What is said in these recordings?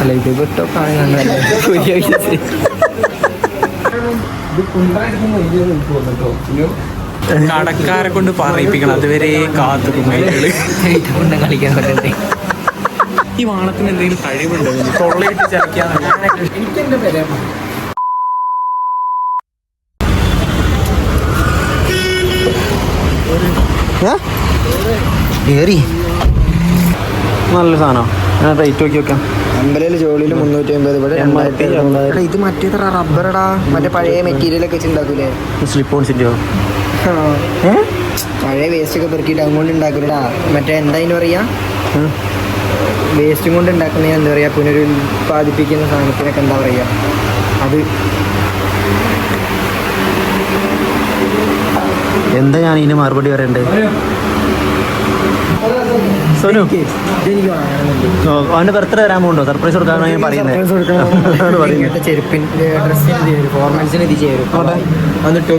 അല്ല ഇത് വിട്ടോക്കാണ് കടക്കാരെ കൊണ്ട് പറയിപ്പിക്കണം, അതുവരെ കാത്തുക്കും കളിക്കാൻ പറ്റണ്ടേ. ഈ വാണത്തിന് എന്തെങ്കിലും കഴിവുണ്ടോ? തൊള്ളയിട്ട് ചാക്കിയാണ് എനിക്ക് എന്റെ പേര് നല്ല സാധനം. റേറ്റ് നോക്കി വെക്കാം. അമ്പലയിൽ ജോലിയിൽ 350, ഇവിടെ 2000. ഇത് മറ്റേത് റബ്ബറടാ, മറ്റേ പഴയ മെറ്റീരിയൽ ഒക്കെ വെച്ചുണ്ടാക്കൂലേ, സ്ലിപ്പ് ഓൺസിൻ്റെയോ? പഴയ വേസ്റ്റ് ഒക്കെ പെറുക്കിയിട്ട് അതുകൊണ്ട് ഉണ്ടാക്കൂലടാ. മറ്റേ എന്താ അതിന് പറയാ, വേസ്റ്റും കൊണ്ട് ഉണ്ടാക്കുന്ന എന്താ പറയാ, പുനരുൽപാദിപ്പിക്കുന്ന സാധനത്തിനൊക്കെ എന്താ പറയാ അത്. എന്താ ഞാൻ ഇതിന് മറുപടി പറയണ്ടേ? സോനു, അവന്റെ ബർത്ത്ഡേ വരാൻ പോകുന്നുണ്ടോ? സർപ്രൈസ് കൊടുക്കാനാണ് ഞാൻ പറയുന്നത്. ചെരുപ്പിന്റെ ഡ്രസ്സിന് ഫോർമൽസിന് ഇത് ചേരും. വന്നിട്ട്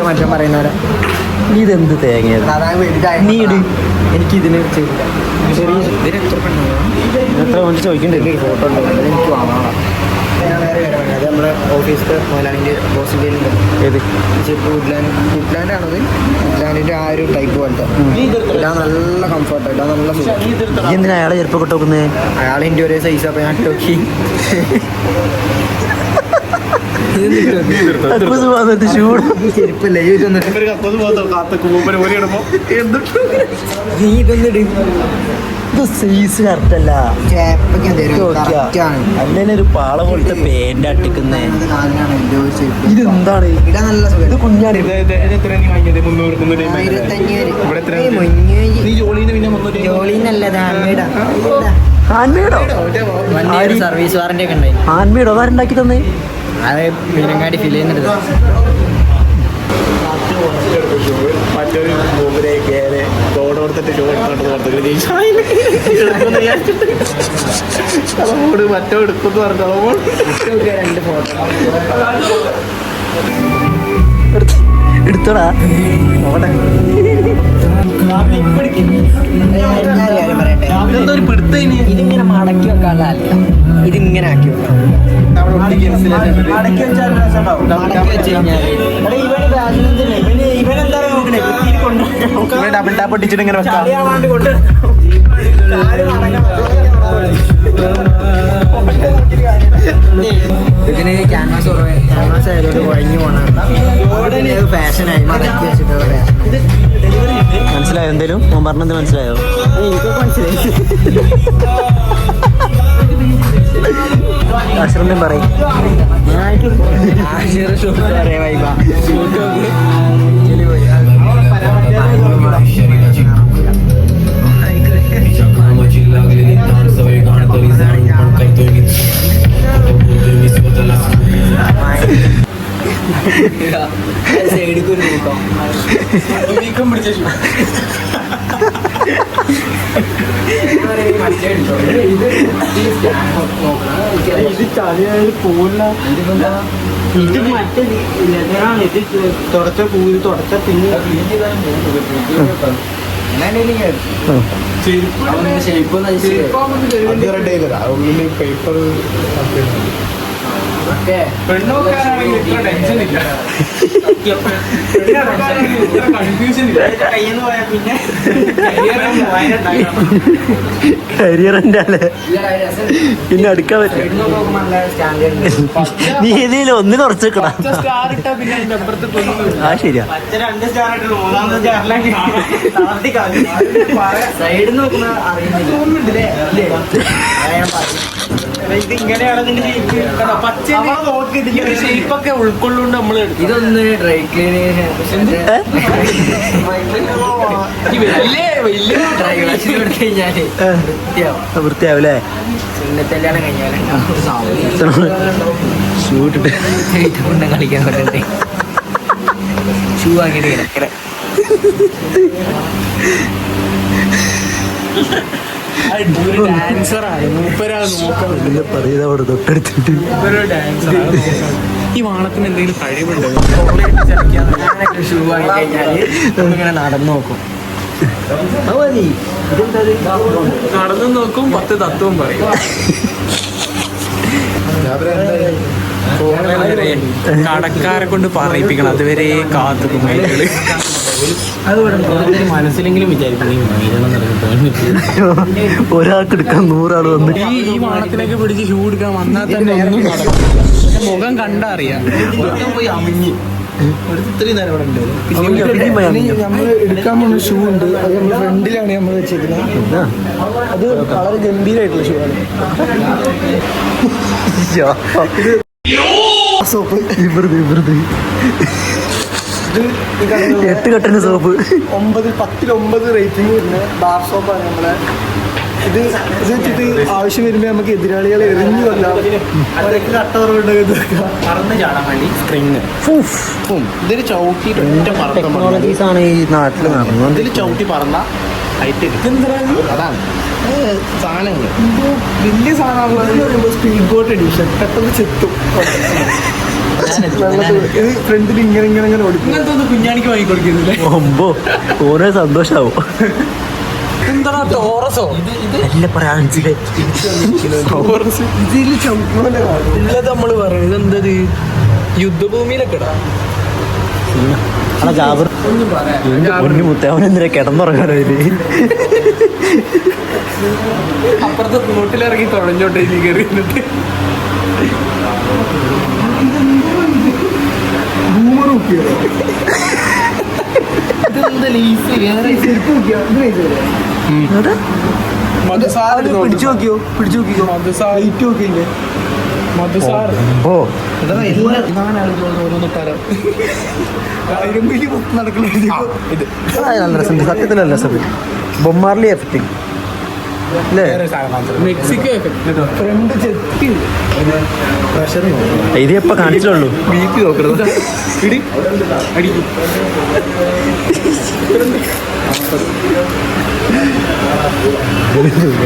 മറ്റേ പറയുന്നവരെ ഇതെന്ത് തേങ്ങ നീ ഇട്. എനിക്കിതിന് ചെയ്തില്ല. ചെറിയ ഇതിന് എത്ര ചോദിക്കണ്ടേ? ഫോട്ടോ ഉണ്ട്, എനിക്ക് വാങ്ങാം. അത് നമ്മുടെ ഓഫീസിലെ മോലാണെങ്കിൽ ബോസിൻ്റെ ഏത് ചെരുപ്പ് വുഡ്ലാൻഡ് ആണത്. വുഡ്ലാൻഡിൻ്റെ ആ ഒരു ടൈപ്പ് പോലത്തെ ഇടാൻ നല്ല കംഫർട്ട്, ഇടാൻ നല്ല സുഖം. എന്തിനാ അയാളെ ചെരുപ്പ് കിട്ടോക്കുന്നത്? അയാളെൻ്റെ ഒരേ സൈസ്. അപ്പം ഞാൻ ടോക്കി ചെരുപ്പല്ലേ നീ ഇതൊന്നിട്. സൈസ് കറക്റ്റല്ല. അല്ലേ ഒരു പാള പോലത്തെ പേന്റ് അട്ടിക്കുന്നേ. ഇതെന്താണ്? ഇടാൻ നല്ല സുഖം. ഇത് കുഞ്ഞാണ്. സർവീസ് വാറന്റി ഒക്കെ ഉണ്ടായി. ഹാൻഡ്മെയ്ഡോ? ആരുണ്ടാക്കി തന്നെ? അത് മീനങ്ങാടി ഫിൽ ചെയ്യുന്നുണ്ട്. മറ്റൊരു റോഡ് കൊടുത്തിട്ട് ഷോ അതോട് മറ്റോ എടുക്കുന്നു പറഞ്ഞു. രണ്ട് ഫോട്ടോ എടുത്തോടാ. നോക്കട്ടെ. ഇതിങ്ങനെ മടക്കി വെക്കാനുള്ളതല്ല, ഇതിങ്ങനെ ആക്കി വെക്കാം. മടക്കി വെച്ച് കഴിഞ്ഞാൽ ഡബിൾ ടാപ്പ് ഒട്ടിച്ചിട്ട് ഇങ്ങനെ വെക്കാം. ഇതിന് ക്യാൻവാസ് ക്യാൻവാസ് ആയതുകൊണ്ട് കുഴഞ്ഞു പോകണം. ഫാഷനായി മടക്കി വെച്ചിട്ട്. മനസ്സിലായോ? എന്തേലും ഞാൻ പറഞ്ഞത് മനസ്സിലായോ? എനിക്കൊക്കെ മനസ്സിലായി. അശ്രമം പറയും. തുടച്ച പൂര് തുടച്ച പിന്നെ പേപ്പർ കരിയറിന്റെ അല്ലേ പിന്നെ അടുക്കാൻ പറ്റും. നീ ഇതിൽ ഒന്നിന് ഉറച്ചേക്കടാ. ആ ശരിയാ. സൈഡിൽ നോക്കുന്ന അറിയുന്നില്ല. ഷേപ്പൊക്കെ ഉൾക്കൊള്ളുകൊണ്ട് നമ്മള് ഇതൊന്ന് ഡ്രൈ ക്ലീനിങ് ഡ്രൈ വാഷിന് കൊടുത്തു കഴിഞ്ഞാല് വൃത്തിയാവൂലേ? സുന്നത്തെല്ലാണ് കഴിഞ്ഞാല് ഷൂ ഇട്ടിട്ട് കളിക്കാൻ പറ്റണ്ടേ. ഷൂ ആക്കിയിട്ട് കിടക്കണേ. തൊട്ടടുത്തിട്ട് ഈ വാണത്തിന് എന്തെങ്കിലും കഴിവുണ്ടോ? ഷൂ ആക്കി കഴിഞ്ഞാല് ഇങ്ങനെ നടന്നു നോക്കും. നടന്നു നോക്കും 10 തത്വം പറയും. കടക്കാരെ കൊണ്ട് പറയിപ്പിക്കണം, അതുവരെ കാത്തുക്കും മനസ്സിലെങ്കിലും വിചാരിക്കണം ഒരാൾക്ക് എടുക്കാൻ 100 ആള് വന്ന് ഈ വാണത്തിലേക്ക് പിടിച്ച് ഷൂ എടുക്കാൻ വന്നാൽ തന്നെ ഒന്നും നടക്കും. മുഖം കണ്ടറിയാം. പോയി അമിഞ്ഞ് ഇത്രയും നേരം ഇവിടെ ഉണ്ട്. നമ്മൾ എടുക്കാൻ പോകുന്ന ഷൂ ഉണ്ട്, അത് നമ്മുടെ ഫ്രണ്ടിലാണ് നമ്മൾ വെച്ചേക്കുന്നത്. അത് വളരെ ഗംഭീരമായിട്ടുള്ള ഷൂ ആണ്. സോപ്പ് ഇവൃത് 8 കെട്ടിന് സോപ്പ് 10/9 റേറ്റിംഗ് വരുന്ന ബാർ സോപ്പാണ് നമ്മളെ. ഇത് വെച്ചിട്ട് ആവശ്യം വരുമ്പോൾ നമുക്ക് എതിരാളികളെ എറിഞ്ഞു കൊല്ലാം. അവരൊക്കെ പറന്ന് ചാടാൻ വേണ്ടി സ്പ്രിങ് ഇതിൽ ചവിട്ടിയിട്ട് ഒറ്റ പറക്കം ടെക്നോളജീസ് ആണ് ഈ നാട്ടിൽ നടന്നത്. ഇതിൽ ചവിട്ടി പറന്ന ഹൈറ്റ് അതാണ് സാധനങ്ങൾ. വലിയ സാധനമാണുള്ളത്. സ്പീഡ് ബോട്ട് എഡിഷൻ പെട്ടെന്ന് ചെത്തും. ഇത് ഫ്രണ്ടിൽ ഇങ്ങനെ ഓടിക്കും. ഇങ്ങനത്തെ ഒന്ന് കുഞ്ഞാണിക്ക് വാങ്ങിക്കൊടുക്കുന്നില്ലേ? ഒമ്പോ ഓരോ സന്തോഷാവും. എന്താ ടോറസോ? അല്ല പറയാൻ ഇതിൽ ചവിട്ടുന്നതിന്റെ കാര്യം ഉള്ളത് നമ്മള് പറയുന്നത് എന്തത് യുദ്ധഭൂമിയിലൊക്കെ ഇടാം. ജാബർ പൊന്നു മുത്തവനെന്തിനാ കിടന്നുറങ്ങാനോ ഇത്? അപ്പുറത്തെ തോട്ടിലിറങ്ങി തുഴഞ്ഞോട്ടെ ഇനി കയറി എന്നിട്ട് പിടിച്ചു നോക്കിയോ മധുസാർ ഓ ഇത് നല്ല രസം, സത്യത്തിലല്ല രസം. ബൊമ്മാർലി എഫക്റ്റിംഗ് അല്ലേ? മെക്സിക്കോ ഫ്രണ്ട് ചെത്തി പ്രഷർ ഇത് എപ്പോ കാണിച്ചുള്ളൂ. BP നോക്കരുത്. ഇടി അടിക്കും.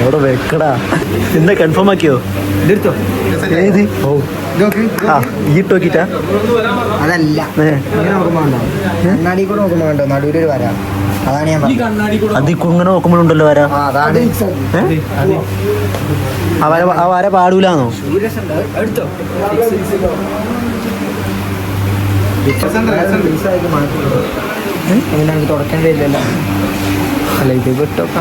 എവിടെ വെക്കടാ? എന്താ കൺഫേം ആക്കിയോ? ഇതെടുത്തോ. ഏത്? ഓ ഇതൊക്കെ ആ ഈ ഇട്ട് നോക്കിട്ടാ? അതല്ല ഇങ്ങനെ നോക്കുമ്പോ ഉണ്ടോ, കണ്ണാടി കൂടെ നോക്കുമ്പോ ഉണ്ടോ നടുവിലൊരു വര. അതാണ് ഞാൻ ഈ പറഞ്ഞത്. കണ്ണാടി കൂടെ അത് ഇങ്ങനെ നോക്കുമ്പോഴുണ്ടല്ലോ വരാ. ആ അതാണ് ആ വര പാടൂലാന്നോ? എടുത്തോ. നമുക്ക് തുടക്കേണ്ട ഇല്ലല്ലോ. അല്ല ഇത് വിട്ടൊക്കെ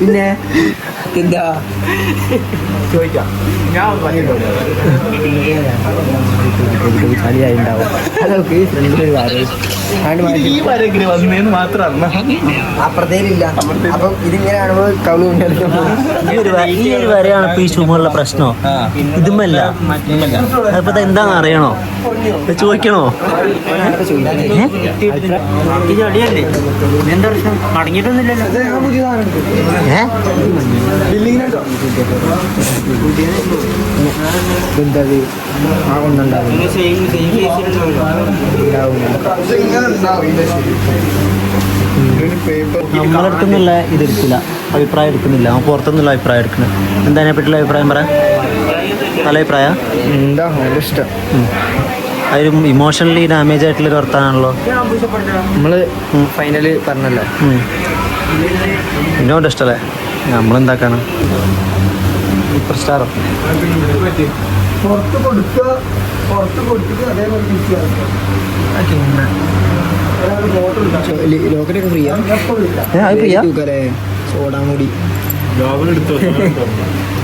പിന്നെ എന്താ ചോദിക്കാം. കളിയായി ഉണ്ടാവും. അതൊക്കെ ഫ്രണ്ടിലൊരു വന്നേന്ന് മാത്രം അപ്പുറത്തേലില്ല. അപ്പം ഇതിങ്ങനെ കാണുമ്പോൾ കവള് ഈ ഒരു വരയാണ് ഇപ്പൊ ഈ ഷൂമുള്ള പ്രശ്നോ. ഇതുമല്ല അതിപ്പോ എന്താന്ന് അറിയണോ? ചോദിക്കണോ? ഇത് അടിയല്ലേ? എന്താ പ്രശ്നം? മടങ്ങിയിട്ടൊന്നുമില്ലല്ലോ. എന്തത് ആ കൊണ്ടുണ്ടാവും. നമ്മളടുത്തൊന്നുള്ള ഇതെടുക്കില്ല, അഭിപ്രായം എടുക്കുന്നില്ല. നമ്മൾ പുറത്തുനിന്നുള്ള അഭിപ്രായം എടുക്കുന്നത്. എന്താ അതിനെ പറ്റിയുള്ള അഭിപ്രായം പറയാം? നല്ല അഭിപ്രായം. എന്താ അവൻ്റെ ഇഷ്ടം. അതൊരു ഇമോഷണലി ഡാമേജ് ആയിട്ടുള്ളൊരു വർത്താനാണല്ലോ. നമ്മള് ഫൈനല് പറഞ്ഞല്ലോ. എന്നോട് ഇഷ്ടമല്ലേ? നമ്മളെന്താക്കാണ് സൂപ്പർ സ്റ്റാറോ? പുറത്ത് കൊടുത്തിട്ട് അതേപോലെ ലോക്കറ്റൊക്കെ ഫ്രീയാ. സോഡാമുടി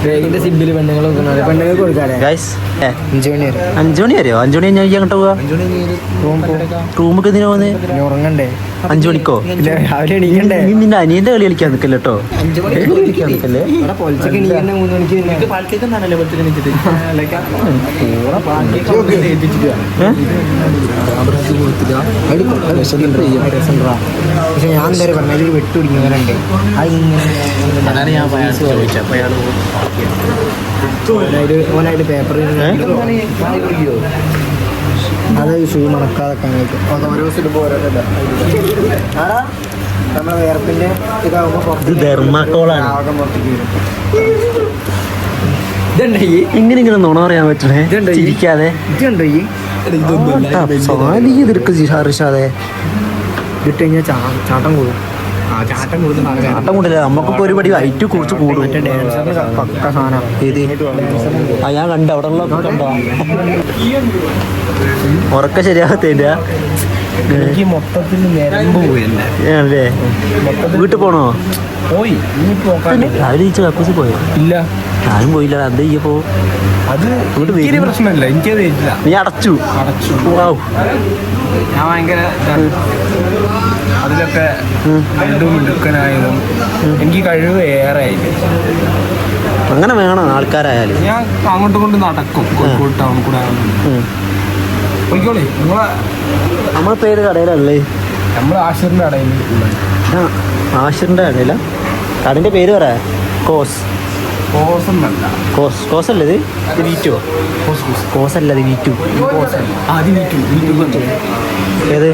വേഗിന്റെ സിബില് പെണ്ണുങ്ങൾ നോക്കുന്നത്. പെണ്ണുങ്ങൾ കൊടുക്കാതെ ഗൈസ് 5 മണി വരെ. 5 മണി വരെയോ? 5 മണി കഴിഞ്ഞാൽ അങ്ങോട്ട് പോവാ? റൂമൊക്കെ എന്തിനാ പോകുന്നത്? പിന്നെ ഉറങ്ങണ്ടേ? 5 മണിക്കോ? രാവിലെ എണീക്കണ്ടേ? നീ നിന്റെ അനിയന്റെ കളി കളിക്കാൻ നിൽക്കല്ലോ കേട്ടോ. 5 മണിക്ക് കളിക്കാൻ നിൽക്കല്ലേ? ഇവിടെ പൊളിച്ചൊക്കെ എണീക്കണ്ടേ 3 മണിക്ക് പിന്നെ. പാൽക്കേക്കെന്നാണല്ലോ പോലത്തെ എണീച്ചിട്ട് പക്ഷെ ഞാൻ എന്താ പറഞ്ഞ ഇതിൽ വെട്ടുപിടിക്കുന്നവരുണ്ട്. അതാണ് ഞാൻ ചോദിച്ചത്. അപ്പോൾ അയാൾ ഓനായിട്ട് പേപ്പർ അത് ഷൂ മണക്കാതൊക്കെ ഓരോ സിലിപ്പ് ഓരോരോ ആടാ നമ്മളെ വേർപ്പിന്റെ ഇതാവുമ്പോ ഇത് ധർമാക്കോളാണ്. ആകെ പുറത്തേക്ക് വരും. ഇങ്ങനെ നുണ പറയാൻ പറ്റണേ? ചിരിക്കാതെ ഇതുണ്ടോ ഈ ഋഷാദെ ഇട്ട് കഴിഞ്ഞാൽ ചാട്ടം കൂടും. ചാട്ടം കൊടുക്കുന്ന ചാട്ടം കൂടില്ല, നമുക്കൊക്കെ ഒരുപടി ഹൈറ്റ് കുറച്ച് കൂടും. മറ്റേ ഡാൻസറിന് പക്ക സാധനം. ഏത് ആ ഞാൻ കണ്ട അവിടെ ഉള്ള കണ്ടോ ഉറക്കം ശരിയാകത്തില്ല. എനിക്ക് മൊത്തത്തിൽ നിരമ്പ് പോയല്ലേ. അല്ലേ വീട്ടിൽ പോണോ? പോയി ഇനിയിപ്പോ രാവിലെ ഈച്ച കക്കൂസ് പോയോ? ഇല്ല, ഞാനും പോയില്ല. എന്താ ചെയ്യപ്പോ? അത് എനിക്കൊരു പ്രശ്നമില്ല, എനിക്കത് വരില്ല. നീ അടച്ചു. വൗ. ഞാൻ ഭയങ്കര അതിലൊക്കെ രണ്ടും മിടുക്കനായതും എനിക്ക് കഴിവ് ഏറെ ആയില്ലേ. അങ്ങനെ വേണം ആൾക്കാരായാലും. ഞാൻ അങ്ങോട്ടും കൊണ്ട് നടക്കും കോഴിക്കോട് ടൗൺ കൂടെ. പോയിക്കോളേ, നമ്മളെ പേര് കടയിലല്ലേ? നമ്മൾ ആശീറിൻ്റെ കടയിൽ. ആഷിറിൻ്റെ കടയില. കടൻ്റെ പേര് പറ. കോസ്. കോസൊന്നല്ല, കോസ് അല്ലേ ഇത്? വീറ്റോ? കോസ് അല്ല, അത് വീറ്റു. ഏത്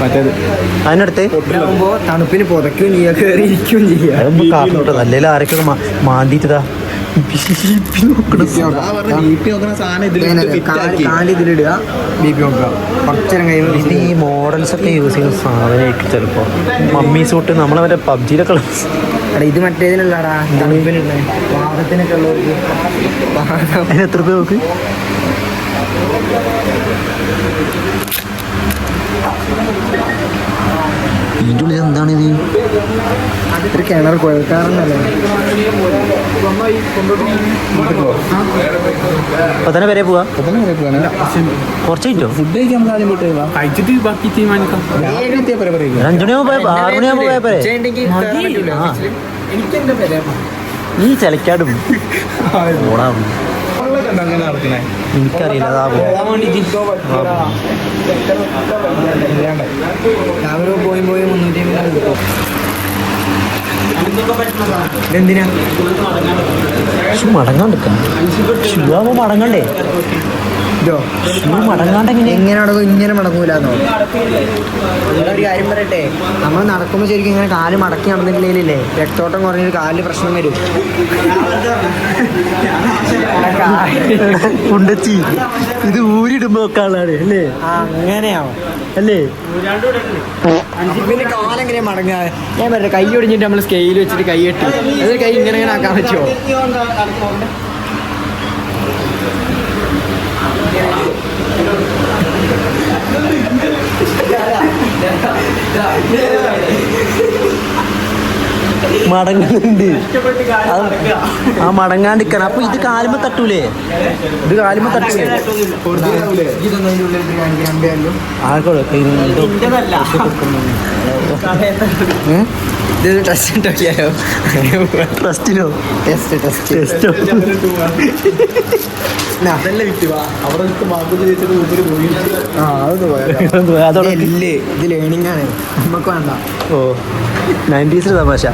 മറ്റേത് അതിനടുത്ത് ആകുമ്പോൾ തണുപ്പിന് പുതയ്ക്കുകയും ചെയ്യുക, കയറി ഇരിക്കുകയും ചെയ്യുക. കാർട്ടൂട്ടോ അല്ലെങ്കിൽ ആരൊക്കെ മാന്തിട്ടതാ കാല് ഇതിലിടുക, ബി പി നോക്കുക. കുറച്ചേരം കഴിയുമ്പോൾ ഇത് ഈ മോഡൽസ് ഒക്കെ യൂസ് ചെയ്യുന്ന സാധനമായിരിക്കും ചിലപ്പോൾ. മമ്മി സൂട്ട് നമ്മളെ മറ്റേ പബ്ജിയിലൊക്കെ ഉള്ള. എടാ ഇത് മറ്റേതിനുള്ളടാ, തണുപ്പിനുള്ള വാദത്തിനൊക്കെ ഉള്ളവർക്ക്. അതിന് എത്ര രൂപ നോക്ക്? ഇതിൻ്റെ ഉള്ളിൽ എന്താണിത്? ഒരു കിണർ കുഴൽക്കാരെന്നല്ലേ. അപ്പൊ തന്നെ വരെ പോവാ? കുറച്ച് കിട്ടോ? ഫുഡ് കഴിക്കാൻ നമുക്ക് ആദ്യം പോയിട്ട് കഴിച്ചിട്ട് ബാക്കി തീരുമാനിക്കാം. 5 മണിയാകുമ്പോൾ 6 മണിയാകുമ്പോൾ പോയപ്പോരെ? എനിക്ക് എൻ്റെ പേര് നീ ചിലക്കാടും ഓടാവും. അങ്ങനെ നടക്കണേ എനിക്കറിയില്ല. അതാ രാവിലെ പോയി 350 കിട്ടും. എന്തിനാ മടങ്ങാണ്ടിരിക്കാം? ഷൂ ആകുമ്പോൾ മടങ്ങണ്ടേ? ഇതോ ഷൂ മടങ്ങാണ്ടെങ്ങനെ? എങ്ങനെ നടക്കും? ഇങ്ങനെ മടങ്ങൂലെന്നോ? ഒരു കാര്യം പറയട്ടെ, നമ്മൾ നടക്കുമ്പോൾ ശരിക്കും ഇങ്ങനെ കാല് മടക്കി നടന്നിട്ടില്ലേ, രക്തോട്ടം കുറഞ്ഞൊരു കാലിന് പ്രശ്നം വരും. കുണ്ടച്ചി ഇത് ഊരിടുമ്പോ ഒക്കെ ആളാണ് അല്ലേ? അങ്ങനെയാവും അല്ലേ? പിന്നെ കാലെങ്ങനെ മടങ്ങാ? ഞാൻ പറയട്ടെ, കൈ ഒടിഞ്ഞിട്ട് നമ്മൾ സ്കെയിൽ വെച്ചിട്ട് കൈ കെട്ടി അത് കൈ ഇങ്ങനെ ഇങ്ങനെ ആക്കാൻ പറ്റുമോ? മടങ്ങുന്നുണ്ട്. ആ മടങ്ങാണ്ടിരിക്കണം. അപ്പൊ ഇത് കാലുമ്പോ തട്ടൂലേ? ഇത് കാലുമ്പോ തട്ടൂലേ? ട്രസ്റ്റിനോ? ടെസ്റ്റോ? ഇത് ലേണിംഗ് ആണ്, നമുക്ക് വേണ്ട. ഓ 90s തമാശ.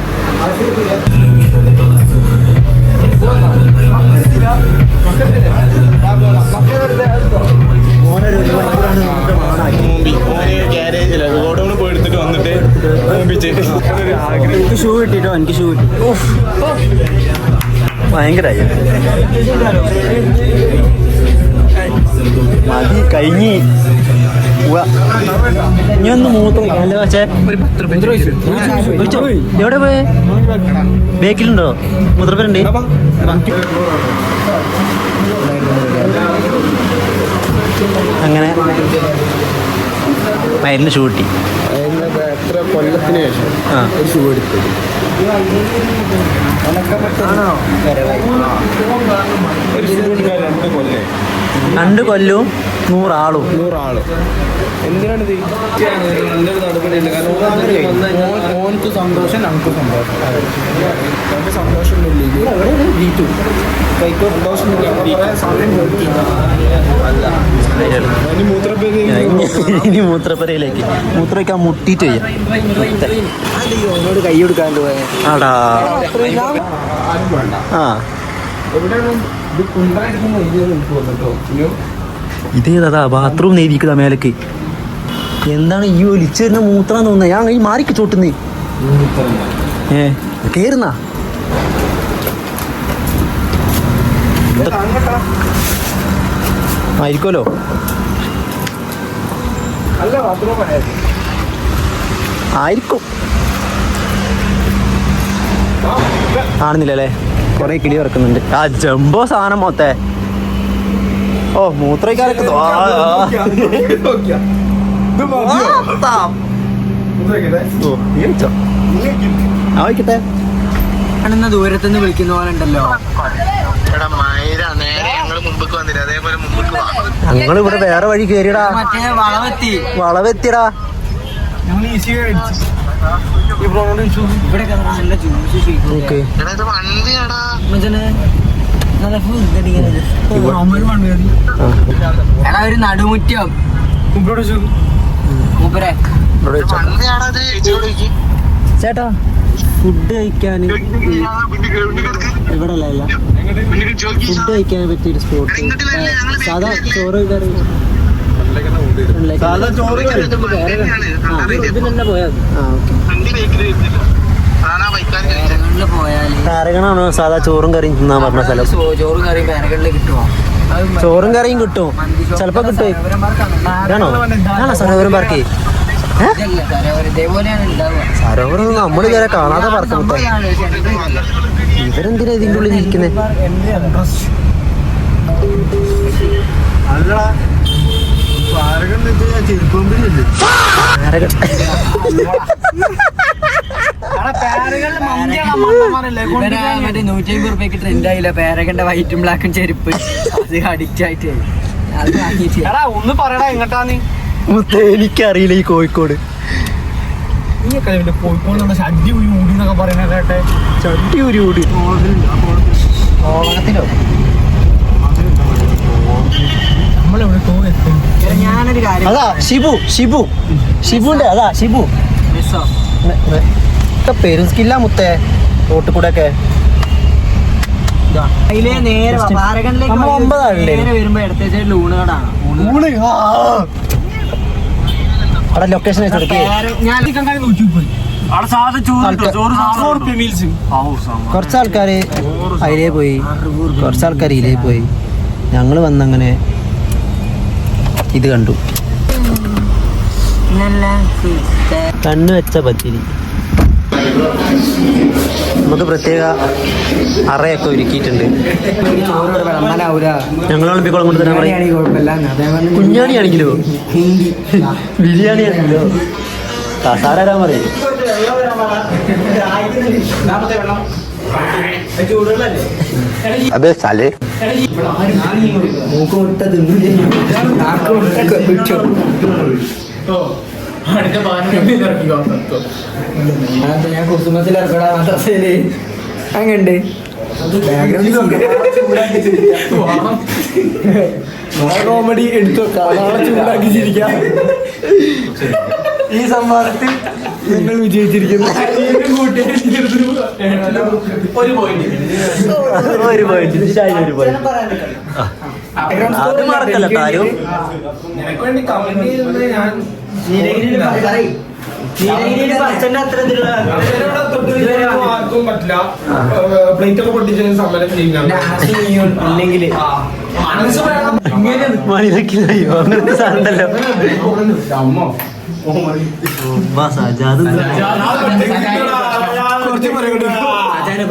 ഷൂ കിട്ടിട്ടോ? എനിക്ക് ഷൂ കിട്ടി. ഭയങ്കരായി. മതി കഴിഞ്ഞി. ഇനി ഒന്ന് മൂത്രം നല്ല പക്ഷേ എവിടെ പോയേ? ബേക്കിലുണ്ടോ മൂത്രപ്പേരുണ്ട്? അങ്ങനെ മരുന്ന് ഷൂ കിട്ടി. എത്ര കൊല്ലത്തിന് ശേഷം ഒരു ഷൂ എടുത്തത്. രണ്ട് കൊല്ലവും 100 ആളും. എന്തിനാണിത്? നല്ലൊരു നടപടിയുണ്ട്. കാരണം ഓനക്ക് സന്തോഷം, ഞങ്ങൾക്ക് സന്തോഷം. ഞങ്ങൾക്ക് സന്തോഷമൊന്നുമില്ല. ഇനി മൂത്രപ്പരയിലേക്ക് മൂത്രമൊക്കെ മുട്ടിയിട്ട് ചെയ്യാം. കൈ കൊടുക്കാണ്ട് പോയ ആടാ. ആ ഇതേതാ ബാത്റൂം നേരിക്കുന്ന മേലേക്ക്. എന്താണ് ഈ ഒലിച്ചു വരുന്ന മൂത്രാന്ന് തോന്നുന്നത്? ഞാൻ ഈ മാറിക്ക് ചോട്ടുന്നേ. കേറുന്ന ആയിരിക്കുമല്ലോ. അല്ല ബാത്റൂം ആയിരിക്കും. ആണെന്നില്ലല്ലേ, കൊറേ കിളി ഇറക്കുന്നുണ്ട്. ആ ജംബോ സാധനം മൊത്തേ. ഓ മൂത്രക്കാരൊക്കെ ആയിക്കട്ടെ. ദൂരത്തുനിന്ന് വിളിക്കുന്ന പോലെ ഉണ്ടല്ലോ. ഞങ്ങളിവിടെ വേറെ വഴി കേറിയടാ. വളവെത്തിയടാ. ഓക്കെ ഒരു നടുമുറ്റം ചേട്ടാ ഫുഡ് കഴിക്കാൻ ഇവിടെ അല്ല ഫുഡ് കഴിക്കാൻ പറ്റിയൊരു സ്പോട്ട്. സാധാ ചോറ് കറി ഇതിലെന്നെ പോയാൽ പാരഗണാണോ സാധാ ചോറും കറിയും തിന്നാൻ പറഞ്ഞ സ്ഥലം? ചോറും കറിയും പാരഗണില് കിട്ടുമോ? ചോറും കറിയും കിട്ടും, ചിലപ്പോ കിട്ടും. ആണോ ആണോ സരോവരം പാർക്ക്? സരോവരം നമ്മള് ഇതുവരെ കാണാതെ പാർക്ക്. ഇവരെന്തിനാ ഇതിന്റെ ഉള്ളിൽ ഇരിക്കുന്നത്? മറ്റേ 150 റുപ്യക്ക് ട്രെൻഡ് ആയില്ല പാരഗന്റെ വൈറ്റും ബ്ലാക്കും ചെരുപ്പ്. അത് അഡിക്റ്റ് ആയിട്ട് അത് വാങ്ങിയിട്ട് ഒന്ന് പറയടാ എങ്ങട്ടാന്ന്. എനിക്കറിയില്ല ഈ കോഴിക്കോട്. കോഴിക്കോട് ചട്ടി ഊരി ഊടി എന്നൊക്കെ പറയുന്ന കേട്ടെ. ചട്ടി ഊരി ഊടി ഓണത്തിലോ നമ്മളെവിടെ എത്തും. ഞാനൊരു കാര്യം അതാ ഷിബുണ്ട്. അതാ ഷിബു പേരും സ്കില്ല മുത്തേ റോട്ടിൽ കൂടെ ഒക്കെ. അതിലേ നേരെ പാരഗണിലേക്ക് നേരെ വരുമ്പോ ഇടത്തെ സൈഡിൽ ഊണുകടാണ്. അവിടെ ലൊക്കേഷൻ വെച്ചെടുക്കേ. കുറച്ച് ആൾക്കാര് അതിലേ പോയി, കുറച്ച് ആൾക്കാർ ഇതിലേ പോയി. ഞങ്ങള് വന്നങ്ങനെ ഇത് കണ്ടു. കണ്ണു വെച്ച പത്തിരി. നമുക്ക് പ്രത്യേക അറയൊക്കെ ഒരുക്കിയിട്ടുണ്ട്. ഞങ്ങൾ വിളമ്പിക്കോളം കൊണ്ട് തന്നെ പറയും. കുഞ്ഞാണി ആണെങ്കിലോ ബിരിയാണി ആണെങ്കിലോ കസാര പറയും. അതെ സ്ഥലേ ഞാൻ കുസുമത്തിലിറക്കടാ മദ്രസയില് അങ്ങണ്ട് കോമഡി എടുത്തു ചൂടാക്കി ചിരിക്കാം. ഈ സംവാദത്തിൽ നിങ്ങൾ വിജയിച്ചിരിക്കുന്നു. അത് മറക്കല്ല കാര്യം. ആർക്കും പറ്റില്ല. പ്ലേറ്റ് ഒക്കെ പൊട്ടിച്ച് സമരം അല്ലെങ്കിൽ അങ്ങനത്തെ സാധനമല്ലോ.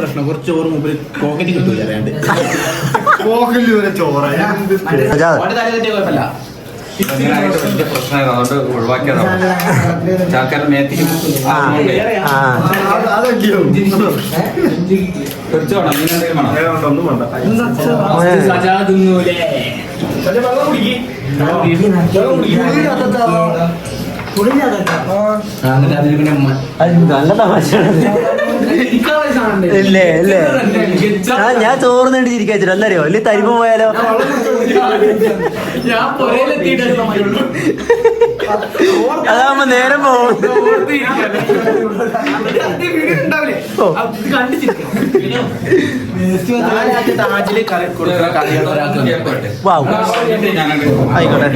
പ്രശ്നം കുറച്ച് ചോറ് മുമ്പിൽ പോക്കറ്റ് കിട്ടൂല അറിയാണ്ട് കുഴപ്പമില്ല. പ്രശ്നമായിരുന്നു, അതുകൊണ്ട് ഒഴിവാക്കിയതാണ്. ആൾക്കാരുടെ മേത്തേക്ക് കുറച്ചോണം നീ എന്തെങ്കിലും ഒന്നും വേണ്ട. നല്ല തമാശയാണ്. ഇല്ലേ ഇല്ലേ ഞാൻ ചോറ് നേടിച്ചിരിക്കാ എന്നറിയോ? വലിയ തരിപ്പ് പോയാലോ? അതാകുമ്പോ നേരം പോകും. ആയിക്കോട്ടെ.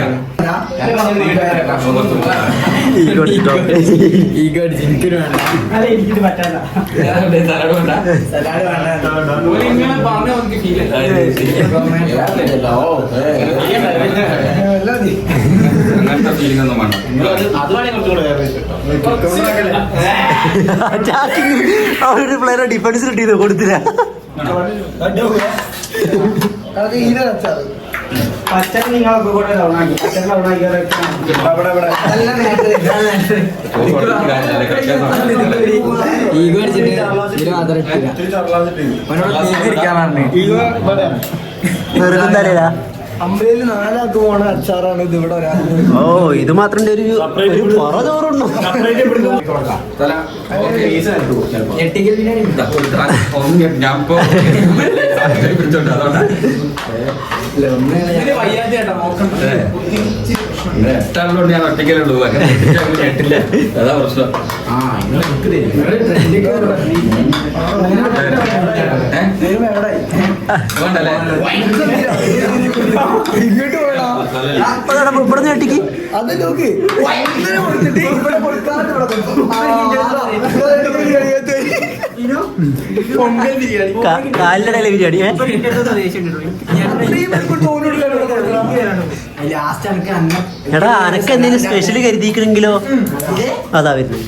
അങ്ങനത്തെ ഫീലിംഗ് ഒന്നും വേണം. അവരൊരു പ്ലെയറെ ഡിഫൻസിൽ ഇട്ടീന്ന് കൊടുത്തില്ല. അത് ഈന അച്ചാറ് ഈഗോ അടിച്ചിട്ട് ഇതിന് മാത്രം വെറുതെ തരേടാ. അമ്പലയിൽ 4 ആൾക്ക് പോണ അച്ചാറാണ് ഇത്. ഇവിടെ ഒരാൾ ഓ ഇത് മാത്രം ഒരു പറ ചോറുണ്ടോ? ഞാൻ ഇപ്പൊ പിടിച്ചോണ്ട് അതുകൊണ്ടാ ഇഷ്ടമുള്ളതുകൊണ്ട് ഞാൻ ഒറ്റയ്ക്കലുള്ളൂ. കേട്ടില്ല, അതാ പ്രശ്നം. വേണ്ടല്ലേ ഇങ്ങോട്ട് പോയടാ. ഇവിടെ ഞെട്ടിക്ക്. അത് നോക്ക് ഇങ്ങനെ കൊടുത്തിട്ട് ഇവിടെ കൊടുക്കാതെ ഇവിടെ കൊടുക്കും. പൊങ്കൽ ബിരിയാണി കാലിന്റെ ഇടയിലെ ബിരിയാണി. ലാസ്റ്റ് എനിക്ക് അന്ന എടാ അനക്ക് എന്തെങ്കിലും സ്പെഷ്യൽ കരുതിക്കണെങ്കിലോ അതാ വരുന്നത്.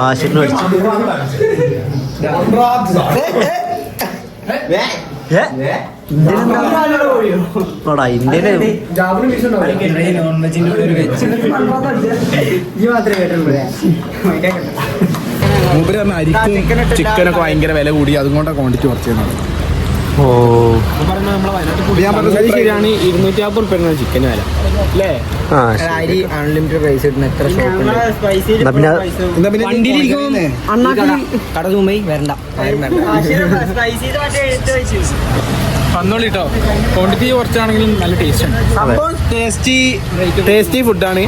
ആശിന് ഇന്ത്യയിലെ നോൺ വെജിന്റെ ഒരു വെച്ച് മാത്രമേ കേട്ടുള്ളൂ. മൂപ്പര് പറഞ്ഞ അരിക്കും ചിക്കനൊക്കെ ഭയങ്കര വില കൂടി, അതുകൊണ്ടാണ് ക്വാണ്ടിറ്റി കുറച്ച് ചെയ്യുന്നത്. ഓ ഞാൻ പറഞ്ഞത് ശരിയാണ്. 250 റുപ്യ ചിക്കൻ വില അല്ലേ? അരി അൺലിമിറ്റഡ് പ്രൈസ് കിട്ടുന്ന എത്ര കട ചുമയി വരണ്ട, ആരും വരണ്ട. വന്നോളി കേട്ടോ. ക്വാണ്ടിറ്റി കുറച്ചാണെങ്കിലും നല്ല ടേസ്റ്റ് ഉണ്ട്. ടേസ്റ്റി ഫുഡാണ്,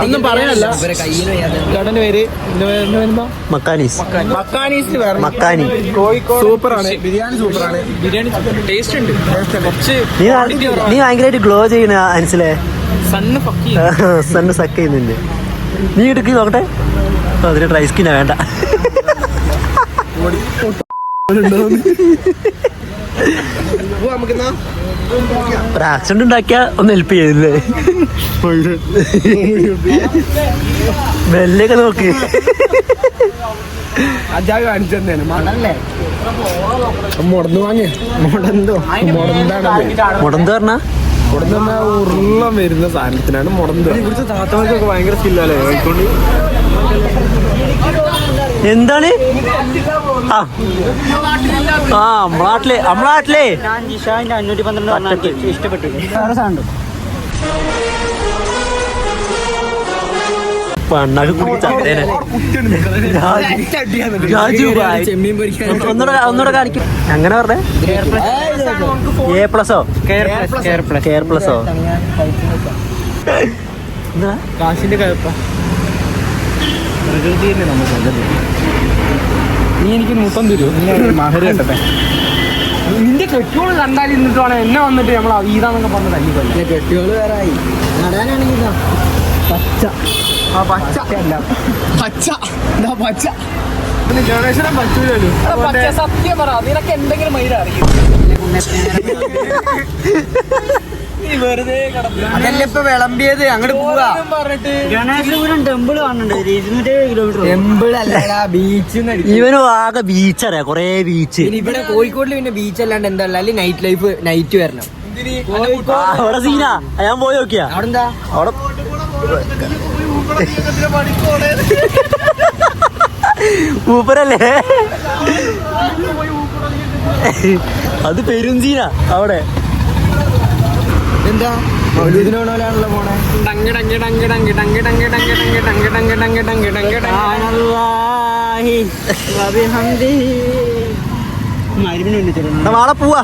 ഒന്നും പറയാനല്ല. ചേട്ടന്റെ പേര് മക്കാനീസ്. മക്കാനി കോഴിക്കോട് സൂപ്പറാണ്. ബിരിയാണി സൂപ്പറാണ്. ബിരിയാണി ടേസ്റ്റ് ഉണ്ട്. കുറച്ച് നീ ഭയങ്കരമായിട്ട് ഗ്ലോ ചെയ്യണ മനസ്സിലെ സണ്ണ് സണ്ണ് സക്ക് ചെയ്യുന്നുണ്ട്. നീ എടുക്കി നോക്കട്ടെ. അതിന് ഡ്രൈ സ്കിന്നാ വേണ്ട. ഒരു ആക്സിഡന്റ് ഉണ്ടാക്കിയാ ഒന്ന് ഹെൽപ്പ് ചെയ്തില്ലേ? മെല്ലൊക്കെ നോക്കി അജാ കാണിച്ചു തന്നെയാണ്. മണല്ലേ മുടന്ന് വാങ്ങി മുടന്തോ മുടന്ത് പറഞ്ഞ മുടന്ന് പറഞ്ഞാൽ ഉരുളം വരുന്ന സാധനത്തിനാണ് മുടന്ത്. ഇവിടുത്തെ താത്തമാർക്കൊക്കെ ഭയങ്കര സ്കില്ലല്ലേ കോഴിക്കോട്. എന്താണ് നമ്മളാട്ടിലെ ഇഷ്ടപ്പെട്ടു. പണ്ണാക്ക് കുടിച്ചേനെ. രാജു ഒന്നുകൂടെ കാണിക്കും. അങ്ങനെ പറഞ്ഞേ A+ഓ കെയർ പ്ലസോ എന്താ കാശിന്റെ കയപ്പ പ്രകൃതി തന്നെ നമുക്ക്. നീ എനിക്ക് 100 തരുമോ? മഹര് കേട്ടെ. നിന്റെ കെട്ടിയോള് കണ്ടാൽ ഇന്നിട്ട് വേണം എന്നെ വന്നിട്ട് നമ്മൾ ഈതാന്നൊക്കെ പറഞ്ഞ് തല്ലിക്കൊല്ല. കെട്ടിയോള് വേറെ ആയി നടാനാണെങ്കിൽ പച്ച പച്ച അല്ല പച്ച എന്താ പച്ച പിന്നെ ഗണേശനെ പറ്റൂലല്ലോ. പച്ച സത്യം പറ, നിനക്ക് എന്തെങ്കിലും മൈര അറിയും? അതല്ല ഇപ്പൊ വിളമ്പിയത്. അങ്ങോട്ട് പോവാ പറഞ്ഞിട്ട് ഗണേശപുരം ടെമ്പിൾ കാണുന്നുണ്ട്. 207 കിലോമീറ്റർ ടെമ്പിൾ അല്ലടാ, ബീച്ച്. ഇവനും ആകെ ബീച്ച് അറിയാം, കൊറേ ബീച്ച്. ഇവിടെ കോഴിക്കോട്ടിൽ പിന്നെ ബീച്ച് അല്ലാണ്ട് എന്താ അല്ലെങ്കിൽ നൈറ്റ് ലൈഫ് നൈറ്റ് വരണം. അവിടെ സീനാ. ഞാൻ പോയി നോക്കിയാ അവിടെ എന്താ അവിടെ ഊപ്പരല്ലേ? അത് പെരുംസീനാ അവിടെ. എന്താ മൗലൂദിനോണോലാണല്ലോ പോണേ. നാളെ പോവാ.